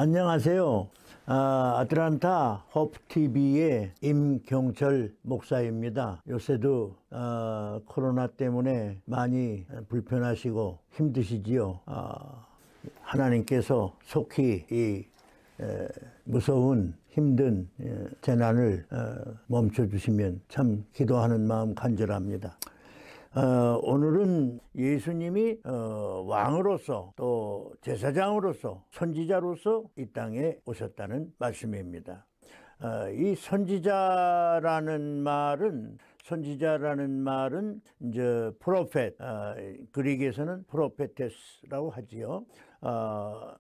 안녕하세요. 아틀란타 호프TV의 임경철 목사입니다. 요새도 코로나 때문에 많이 불편하시고 힘드시지요. 하나님께서 속히 이 무서운 힘든 재난을 멈춰주시면 참 기도하는 마음 간절합니다. 오늘은 예수님이 왕으로서 또 제사장으로서 선지자로서 이 땅에 오셨다는 말씀입니다. 이 선지자라는 말은 이제 프로페트, 그리스에서는 프로페테스라고 하지요.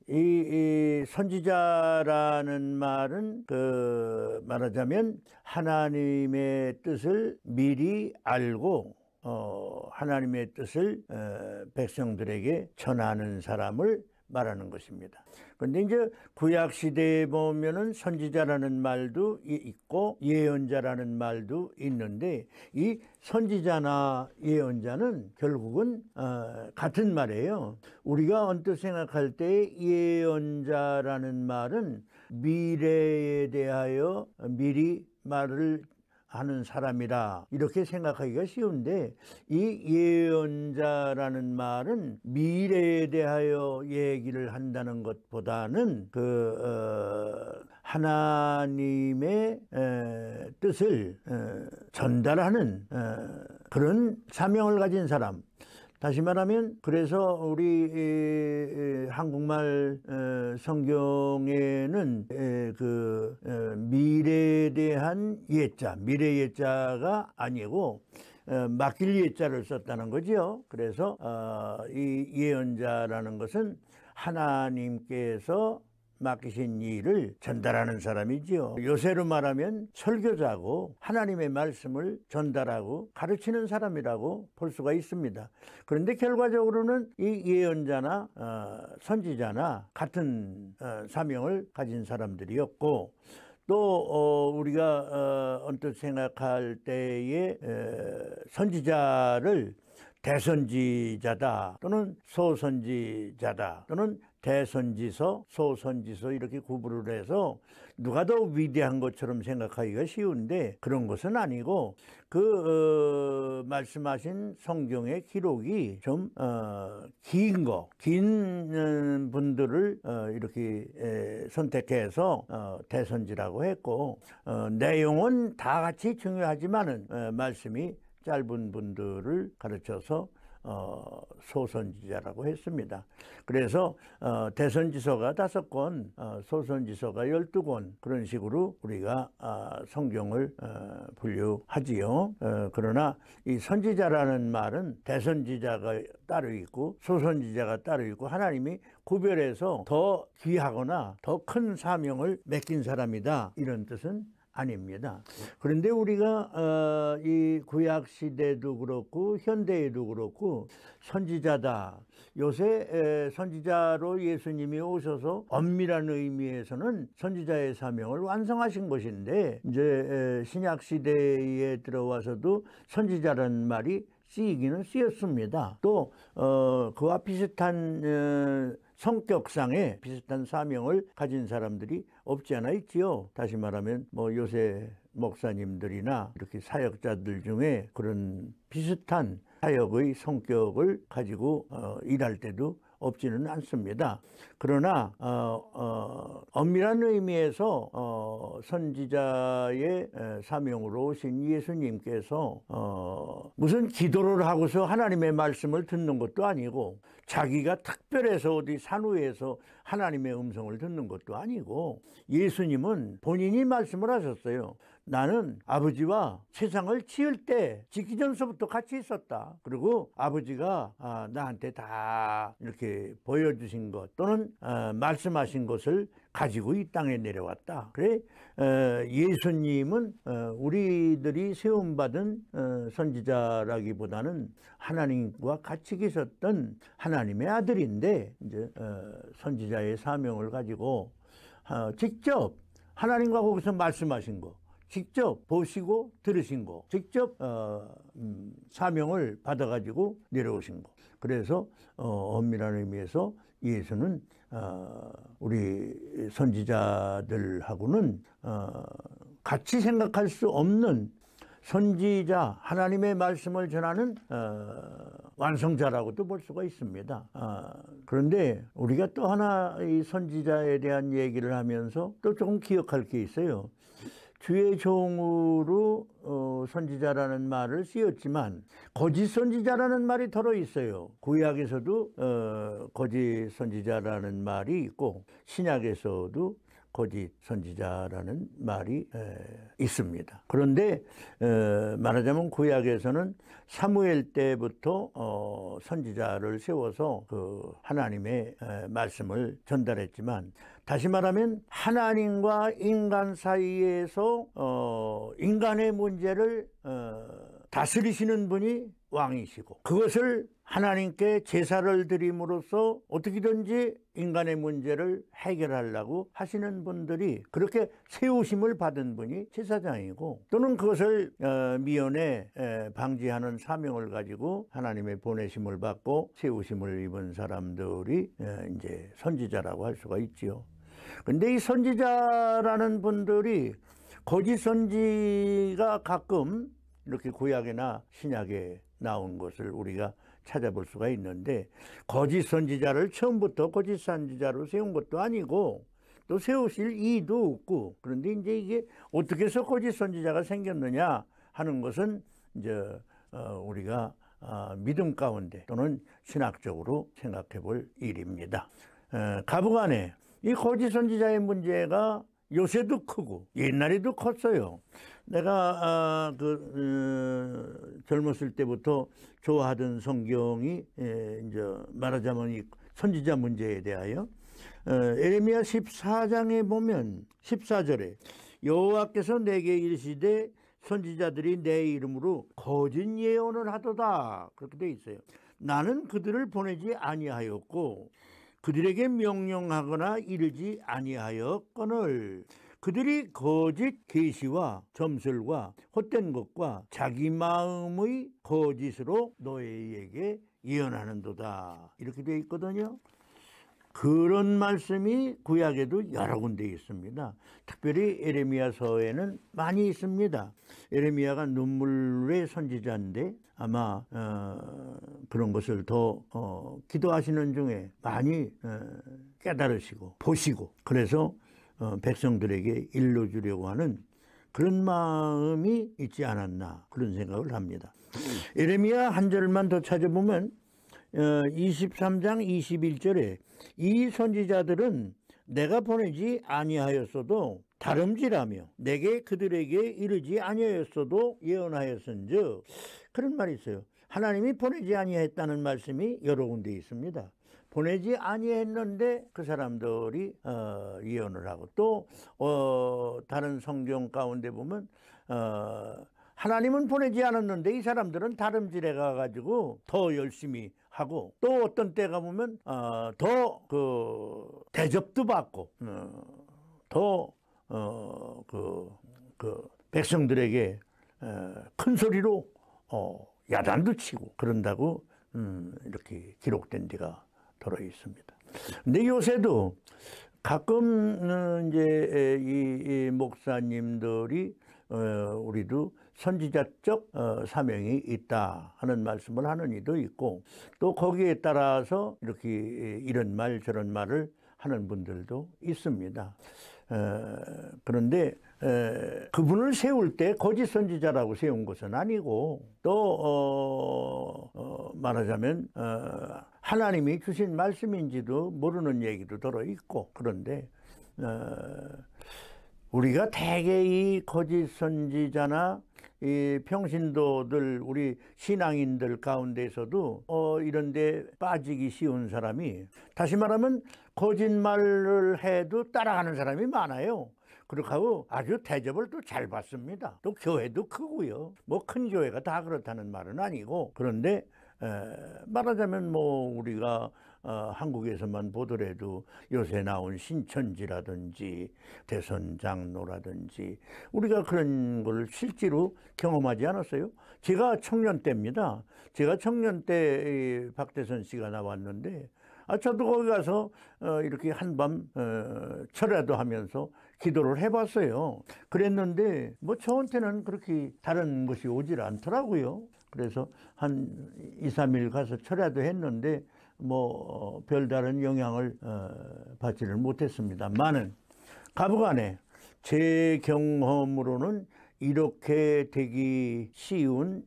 이 선지자라는 말은 말하자면 하나님의 뜻을 미리 알고 하나님의 뜻을 백성들에게 전하는 사람을 말하는 것입니다. 그런데 이제 구약 시대에 보면은 선지자라는 말도 있고 예언자라는 말도 있는데, 이 선지자나 예언자는 결국은 같은 말이에요. 우리가 언뜻 생각할 때 예언자라는 말은 미래에 대하여 미리 말을 하는 사람이라 이렇게 생각하기가 쉬운데, 이 예언자라는 말은 미래에 대하여 얘기를 한다는 것보다는 하나님의 뜻을 전달하는 그런 사명을 가진 사람. 다시 말하면, 그래서 우리 한국말 성경에는 미래에 대한 예자, 미래 예자가 아니고 맡길 예자를 썼다는 거죠. 그래서 이 예언자라는 것은 하나님께서 맡기신 일을 전달하는 사람이지요. 요새로 말하면 설교자고 하나님의 말씀을 전달하고 가르치는 사람이라고 볼 수가 있습니다. 그런데 결과적으로는 이 예언자나 선지자나 같은 사명을 가진 사람들이었고, 또 우리가 언뜻 생각할 때에 선지자를 대선지자다 또는 소선지자다 또는 대선지서, 소선지서 이렇게 구분을 해서 누가 더 위대한 것처럼 생각하기가 쉬운데, 그런 것은 아니고 말씀하신 성경의 기록이 좀 긴 분들을 이렇게 선택해서 대선지라고 했고, 내용은 다 같이 중요하지만은 말씀이 짧은 분들을 가르쳐서 소선지자라고 했습니다. 그래서 대선지서가 5권, 소선지서가 12권, 그런 식으로 우리가 성경을 분류하지요. 그러나 이 선지자라는 말은 대선지자가 따로 있고 소선지자가 따로 있고, 하나님이 구별해서 더 귀하거나 더 큰 사명을 맡긴 사람이다, 이런 뜻은 아닙니다. 그런데 우리가 이 구약 시대도 그렇고 현대에도 그렇고 선지자다, 요새 선지자로 예수님이 오셔서 엄밀한 의미에서는 선지자의 사명을 완성하신 것인데, 이제 신약 시대에 들어와서도 선지자라는 말이 쓰이기는 쓰였습니다. 또 그와 비슷한 성격상의 비슷한 사명을 가진 사람들이 없지 않아 있지요. 다시 말하면 요새 목사님들이나 이렇게 사역자들 중에 그런 비슷한 사역의 성격을 가지고 일할 때도 없지는 않습니다. 그러나 엄밀한 의미에서 선지자의 사명으로 오신 예수님께서 무슨 기도를 하고서 하나님의 말씀을 듣는 것도 아니고, 자기가 특별해서 어디 산후에서 하나님의 음성을 듣는 것도 아니고, 예수님은 본인이 말씀을 하셨어요. 나는 아버지와 세상을 지을 때 짓기 전서부터 같이 있었다. 그리고 아버지가 나한테 다 이렇게 보여주신 것 또는 말씀하신 것을 가지고 이 땅에 내려왔다. 그래, 예수님은 우리들이 세움받은 선지자라기보다는 하나님과 같이 계셨던 하나님의 아들인데, 이제 선지자의 사명을 가지고 직접 하나님과 거기서 말씀하신 거, 직접 보시고 들으신 거, 직접 사명을 받아가지고 내려오신 거. 그래서 엄밀한 의미에서 예수는 우리 선지자들하고는 같이 생각할 수 없는 선지자, 하나님의 말씀을 전하는 완성자라고도 볼 수가 있습니다. 그런데 우리가 또 하나 이 선지자에 대한 얘기를 하면서 또 조금 기억할 게 있어요. 주의 종으로 선지자라는 말을 쓰였지만 거짓 선지자라는 말이 들어 있어요. 구약에서도 거짓 선지자라는 말이 있고 신약에서도 거짓 선지자라는 말이 있습니다. 그런데 말하자면 구약에서는 사무엘 때부터 선지자를 세워서 그 하나님의 말씀을 전달했지만, 다시 말하면 하나님과 인간 사이에서 인간의 문제를 다스리시는 분이 왕이시고, 그것을 하나님께 제사를 드림으로써 어떻게든지 인간의 문제를 해결하려고 하시는 분들이, 그렇게 세우심을 받은 분이 제사장이고, 또는 그것을 미연에 방지하는 사명을 가지고 하나님의 보내심을 받고 세우심을 입은 사람들이 이제 선지자라고 할 수가 있지요. 근데 이 선지자라는 분들이 거짓 선지가 가끔 이렇게 구약이나 신약에 나온 것을 우리가 찾아볼 수가 있는데, 거짓 선지자를 처음부터 거짓 선지자로 세운 것도 아니고 또 세우실 이유도 없고, 그런데 이제 이게 어떻게 해서 거짓 선지자가 생겼느냐 하는 것은 이제 우리가 믿음 가운데 또는 신학적으로 생각해 볼 일입니다. 가부간에 이 거짓 선지자의 문제가 요새도 크고 옛날에도 컸어요. 내가 젊었을 때부터 좋아하던 성경이 이제 말하자면 이 선지자 문제에 대하여 에레미야 14장에 보면 14절에 여호와께서 내게 이르시되 선지자들이 내 이름으로 거짓 예언을 하도다, 그렇게 돼 있어요. 나는 그들을 보내지 아니하였고 그들에게 명령하거나 이르지 아니하였거늘 그들이 거짓 계시와 점술과 헛된 것과 자기 마음의 거짓으로 너희에게 예언하는도다, 이렇게 되어 있거든요. 그런 말씀이 구약에도 여러 군데 있습니다. 특별히 에레미야서에는 많이 있습니다. 에레미야가 눈물의 선지자인데 아마 그런 것을 더 기도하시는 중에 많이 깨달으시고 보시고, 그래서 백성들에게 일러주려고 하는 그런 마음이 있지 않았나, 그런 생각을 합니다. 에레미야 한 절만 더 찾아보면 23장 21절에 이 선지자들은 내가 보내지 아니하였어도 다름질하며 내게 그들에게 이르지 아니하였어도 예언하였은즉, 그런 말이 있어요. 하나님이 보내지 아니했다는 말씀이 여러 군데 있습니다. 보내지 아니했는데 그 사람들이 예언을 하고, 또 다른 성경 가운데 보면 하나님은 보내지 않았는데 이 사람들은 다름질해 가가지고 더 열심히 하고, 또 어떤 때가 보면 더 그 대접도 받고 더 백성들에게 큰 소리로 야단도 치고 그런다고 이렇게 기록된 데가 들어 있습니다. 근데 요새도 가끔 이제 이 목사님들이 우리도 선지자적 사명이 있다 하는 말씀을 하는 이도 있고, 또 거기에 따라서 이렇게 이런 말 저런 말을 하는 분들도 있습니다. 그런데 그분을 세울 때 거짓 선지자라고 세운 것은 아니고, 또 말하자면 하나님이 주신 말씀인지도 모르는 얘기도 들어있고, 그런데 우리가 대개 이 거짓 선지자나 이 평신도들, 우리 신앙인들 가운데서도 이런 데 빠지기 쉬운 사람이, 다시 말하면 거짓말을 해도 따라가는 사람이 많아요. 그렇게 하고 아주 대접을 또 잘 받습니다. 또 교회도 크고요. 뭐 큰 교회가 다 그렇다는 말은 아니고, 그런데 말하자면 뭐 우리가 한국에서만 보더라도 요새 나온 신천지라든지 대선장로라든지 우리가 그런 걸 실제로 경험하지 않았어요. 제가 청년 때입니다. 제가 청년 때 박대선 씨가 나왔는데 저도 거기 가서 이렇게 한밤 철야도 하면서 기도를 해봤어요. 그랬는데 뭐 저한테는 그렇게 다른 것이 오질 않더라고요. 그래서 한 2, 3일 가서 철야도 했는데 뭐 별다른 영향을 받지를 못했습니다만은 가부간에 제 경험으로는 이렇게 되기 쉬운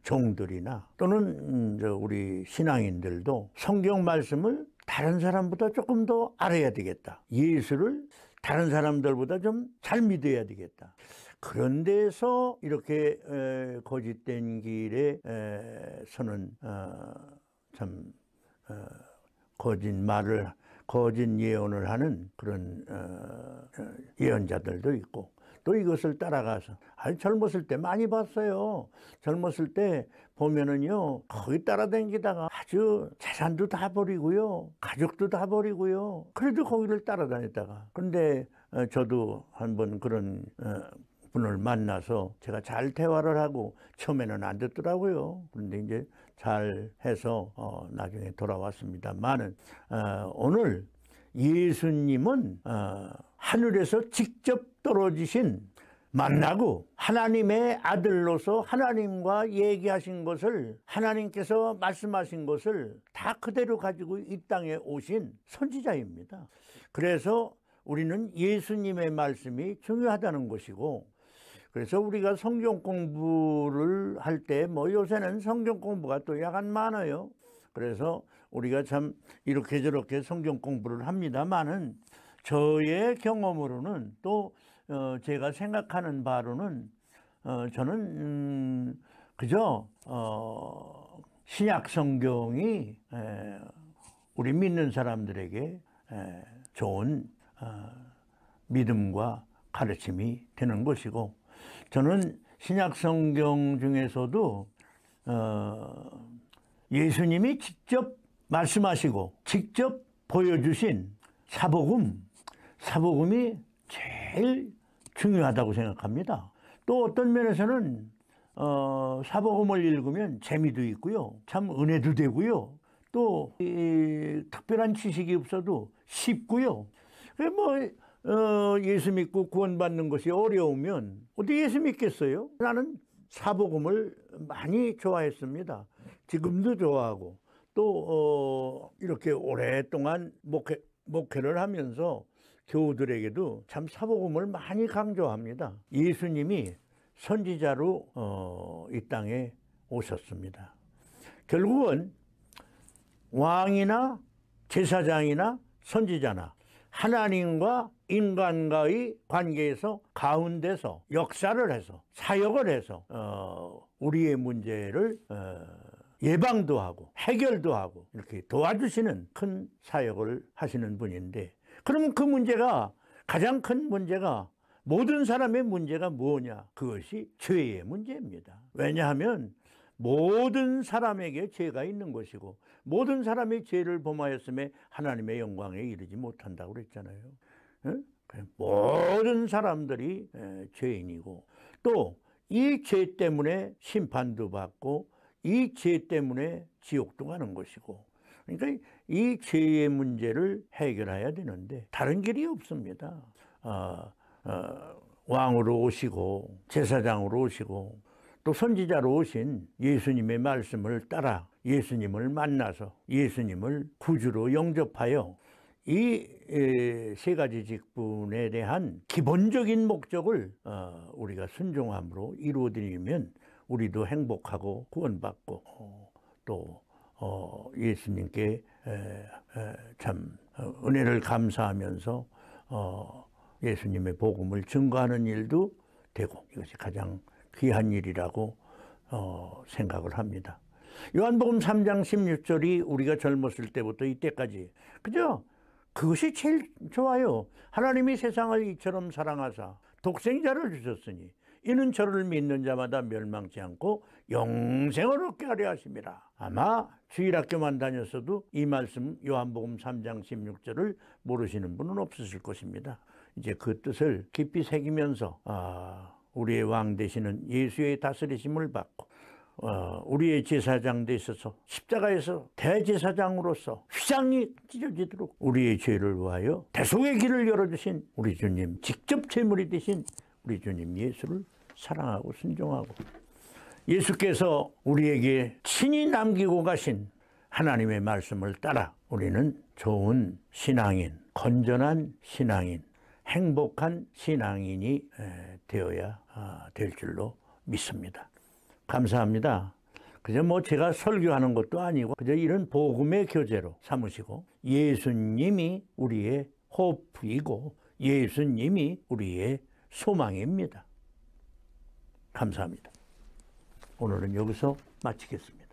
종들이나 또는 우리 신앙인들도 성경 말씀을 다른 사람보다 조금 더 알아야 되겠다. 예수를 다른 사람들보다 좀 잘 믿어야 되겠다. 그런 데서 이렇게 거짓된 길에 서는 참 거짓말을 거짓 예언을 하는 그런 예언자들도 있고 또 이것을 따라가서 젊었을 때 많이 봤어요. 젊었을 때 보면은요 거기 따라다니다가 아주 재산도 다 버리고요 가족도 다 버리고요 그래도 거기를 따라다녔다가 근데 저도 한번 그런 분을 만나서 제가 잘 대화를 하고 처음에는 안 듣더라고요. 그런데 이제 잘 해서 나중에 돌아왔습니다만은 오늘 예수님은 하늘에서 직접 떨어지신 만나고 하나님의 아들로서 하나님과 얘기하신 것을 하나님께서 말씀하신 것을 다 그대로 가지고 이 땅에 오신 선지자입니다. 그래서 우리는 예수님의 말씀이 중요하다는 것이고 그래서 우리가 성경 공부를 할 때 뭐 요새는 성경 공부가 또 약간 많아요. 그래서 우리가 참 이렇게 저렇게 성경 공부를 합니다만은 저의 경험으로는 또 제가 생각하는 바로는 저는 그저 신약 성경이 우리 믿는 사람들에게 좋은 믿음과 가르침이 되는 것이고 저는 신약 성경 중에서도 예수님이 직접 말씀하시고 직접 보여주신 사복음이 제일 중요하다고 생각합니다. 또 어떤 면에서는 사복음을 읽으면 재미도 있고요 참 은혜도 되고요 또 특별한 지식이 없어도 쉽고요. 예수 믿고 구원받는 것이 어려우면 어디 예수 믿겠어요? 나는 사복음을 많이 좋아했습니다. 지금도 좋아하고 또 이렇게 오랫동안 목회를 하면서 교우들에게도 참 사복음을 많이 강조합니다. 예수님이 선지자로 이 땅에 오셨습니다. 결국은 왕이나 제사장이나 선지자나 하나님과 인간과의 관계에서 가운데서 역사를 해서 사역을 해서 우리의 문제를 예방도 하고 해결도 하고 이렇게 도와주시는 큰 사역을 하시는 분인데 그러면 그 문제가 가장 큰 문제가 모든 사람의 문제가 뭐냐? 그것이 죄의 문제입니다. 왜냐하면 모든 사람에게 죄가 있는 것이고 모든 사람이 죄를 범하였음에 하나님의 영광에 이르지 못한다고 그랬잖아요. 모든 사람들이 죄인이고 또 이 죄 때문에 심판도 받고 이 죄 때문에 지옥도 가는 것이고 그러니까 이 죄의 문제를 해결해야 되는데 다른 길이 없습니다. 왕으로 오시고 제사장으로 오시고 또 선지자로 오신 예수님의 말씀을 따라 예수님을 만나서 예수님을 구주로 영접하여 이 세 가지 직분에 대한 기본적인 목적을 우리가 순종함으로 이루어드리면 우리도 행복하고 구원받고 또 예수님께 참 은혜를 감사하면서 예수님의 복음을 증거하는 일도 되고 이것이 가장 귀한 일이라고 생각을 합니다. 요한복음 3장 16절이 우리가 젊었을 때부터 이때까지 그죠? 그것이 제일 좋아요. 하나님이 세상을 이처럼 사랑하사 독생자를 주셨으니 이는 저를 믿는 자마다 멸망치 않고 영생을 얻게 하려 하심이라. 아마 주일학교만 다녔어도 이 말씀 요한복음 3장 16절을 모르시는 분은 없으실 것입니다. 이제 그 뜻을 깊이 새기면서 우리의 왕 되시는 예수의 다스리심을 받고 우리의 제사장 되셔서 십자가에서 대제사장으로서 휘장이 찢어지도록 우리의 죄를 위하여 대속의 길을 열어주신 우리 주님, 직접 제물이 되신 우리 주님 예수를 사랑하고 순종하고, 예수께서 우리에게 친히 남기고 가신 하나님의 말씀을 따라 우리는 좋은 신앙인, 건전한 신앙인, 행복한 신앙인이 되어야 될 줄로 믿습니다. 감사합니다. 그저 제가 설교하는 것도 아니고 그저 이런 복음의 교재로 삼으시고, 예수님이 우리의 호프이고 예수님이 우리의 소망입니다. 감사합니다. 오늘은 여기서 마치겠습니다.